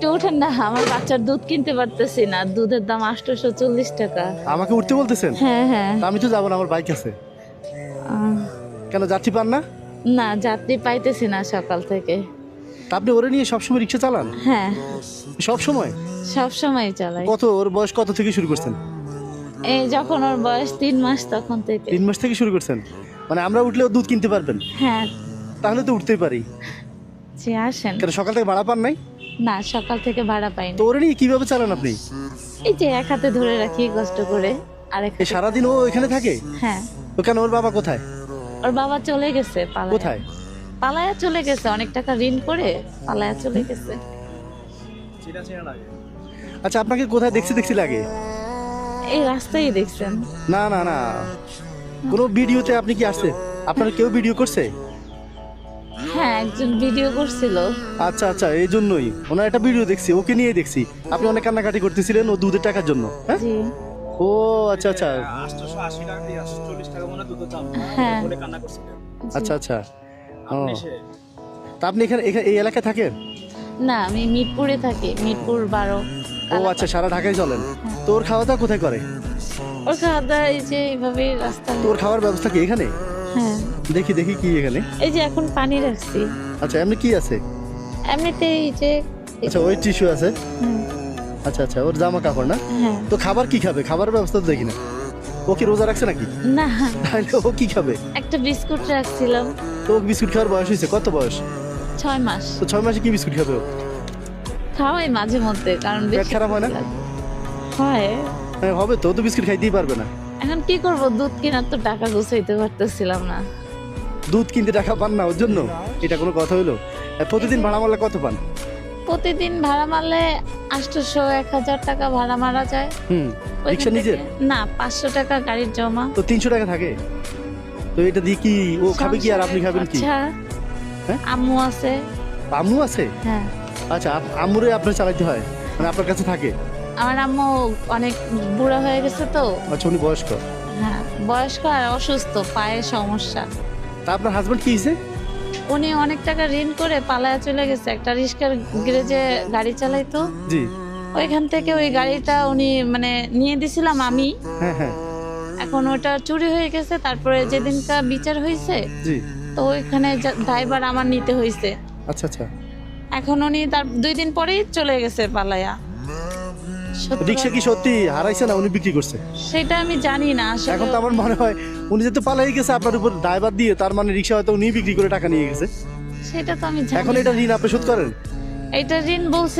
একটু উঠেন না, আমার বাচ্চার দুধ কিনতে পারতেছি না, দুধের দাম 840 টাকা। আমাকে উঠতে বলতেছেন? হ্যাঁ হ্যাঁ। তা আমি তো যাবো না, আমার বাইক আছে। আহ, কেন, যাত্রী পান না? না, যাত্রী পাইতেছি না সকাল থেকে। তা আপনি ওরে নিয়ে সবসময় রিক্সা চালান? হ্যাঁ, সব সময়? সব সময় চালাই। কত, ওর বয়স কত থেকে শুরু করছেন? এই যখন ওর বয়স 3 মাস তখন থেকে। 3 মাস থেকে শুরু করছেন? মানে আমরা উঠলেও দুধ কিনতে পারবেন? হ্যাঁ। তাহলে তো উঠতেই পারি। জি আসেন। কেন, সকাল থেকে ভাড়া পান নাই? না, সকাল থেকে ভাড়া পাইনি। তো ওরে নিয়ে কিভাবে চালান আপনি? এই যে এক হাতে ধরে রাখি কষ্ট করে, আরেক এই সারাদিন ও এখানে থাকে? হ্যাঁ। তো কেন, ওর বাবা কোথায়? ওর বাবা চলে গেছে পালায়া। কোথায়? পালায়া চলে গেছে, অনেক টাকা ঋণ করে পালায়া চলে গেছে। আচ্ছা, আপনাকে কোথায় দেখছি দেখছি লাগে? এই রাস্তায় দেখছেন? না না না, কোনো ভিডিওতে আপনি কি আসছে? আপনার কেউ ভিডিও করছে? হ্যাঁ, একজন ভিডিও করছিল। আচ্ছা আচ্ছা, এই জন্যই ওনার একটা ভিডিও দেখছি, ওকে নিয়ে দেখছি আপনি অনেক কান্নাকাটি করতেছিলেন ও দুধের টাকার জন্য। হ্যাঁ, জি। ও আচ্ছা আচ্ছা 880 টাকা দিয়ে 840 টাকা মনে দুধের দাম হ্যাঁ। বলে কান্না করছিলেন। আচ্ছা আচ্ছা। ও, আপনি সে তা আপনি এখানে এই এলাকায় থাকেন? না, আমি মিরপুরে থাকি, মিরপুর 12। ও আচ্ছা, সারা ঢাকায় চলেন। তো ওর খাওয়া দাওয়া কোথায় করে? ওর খাওয়া দাওয়া এই যে এইভাবে রাস্তা। তো ওর খাওয়ার ব্যবস্থা কি এখানে? হ্যাঁ, দেখি দেখি কি এখানে। এই যে এখন পানি রাখছি। আচ্ছা, এমনি কি আছে? এমনিতে এই যে। আচ্ছা, ওই টিস্যু আছে। হুম, আচ্ছা আচ্ছা, ওর জামা কাপড় না? হ্যাঁ। তো খাবার কি খাবে? খাবারের ব্যবস্থা তো দেখি না। ও কি রোজা রাখছে নাকি? না, তাহলে ও কি খাবে? একটা বিস্কুট রাখছিলাম। তো ওর বিস্কুট খাওয়ার বয়স হয়েছে? কত বয়স? 6 মাস। তো 6 মাসে কি বিস্কুট খাবে ও? খাওয়াই মাঝে মধ্যে, কারণ পেট বেশি খারাপ হয় না? লাগে। হয়। হ্যাঁ, হবে তো, ও তো বিস্কুট খাইতেই পারবে না। এখন কি করব, দুধ কেনার তো টাকা গুছাইতে পারতেছিলাম না। দুধ কিনতে টাকা পান না ওর জন্য? এটা কোনো কথা হলো? প্রতিদিন ভাড়া মারলে কত পান? প্রতিদিন ভাড়া মারলে 800 1000 টাকা ভাড়া মারা যায়। ওইখান রিক্সা নিজের? থেকে- না, 500 টাকা গাড়ির জমা। তো 300 টাকা থাকে। তো এটা দিয়ে কি ও খাবে কি আর আপনি খাবেন কি? আচ্ছা, হ্যাঁ? আম্মু আছে। আম্মু আছে? হ্যাঁ, আচ্ছা, আম্মুরে আপনার চালাইতে হয়, মানে আপনার কাছে থাকে? আমার আম্মু অনেক বুড়া হয়ে গেছে তো। আচ্ছা, উনি বয়স্ক। হ্যাঁ, বয়স্ক আর অসুস্থ, পায়ে সমস্যা। তা আপনার হাজবেন্ড কি হয়েছে? উনি অনেক টাকা ঋণ করে পালায়া চলে গেছে, একটা রিক্সার গ্যারেজে গাড়ি চালাইতো। জি। ওইখান থেকে ওই গাড়িটা উনি মানে নিয়ে দিছিলাম আমি। হ্যাঁ হ্যাঁ। এখন ওটা চুরি হয়ে গেছে, তারপরে যেদিনকা বিচার হয়েছে জি। তো ওইখানে ড্রাইভার আমার নিতে হয়েছে। আচ্ছা আচ্ছা। এখন উনি তার 2 দিন পরেই চলে গেছে পালায়া। সত্যি রিক্সা কি সত্যি হারাইছে না উনি বিক্রি করছে? সেটা আমি জানি না আসলে। এখন তো আমার মনে হয় উনি যেহেতু পালাই গেছে আপনার উপর ড্রাইভার দিয়ে, তার মানে রিক্সা হয়তো উনি বিক্রি করে টাকা নিয়ে গেছে। সেটা তো আমি জানি এখন না। এটা ঋণ আপনি শোধ করেন? এটা ঋণ বলছে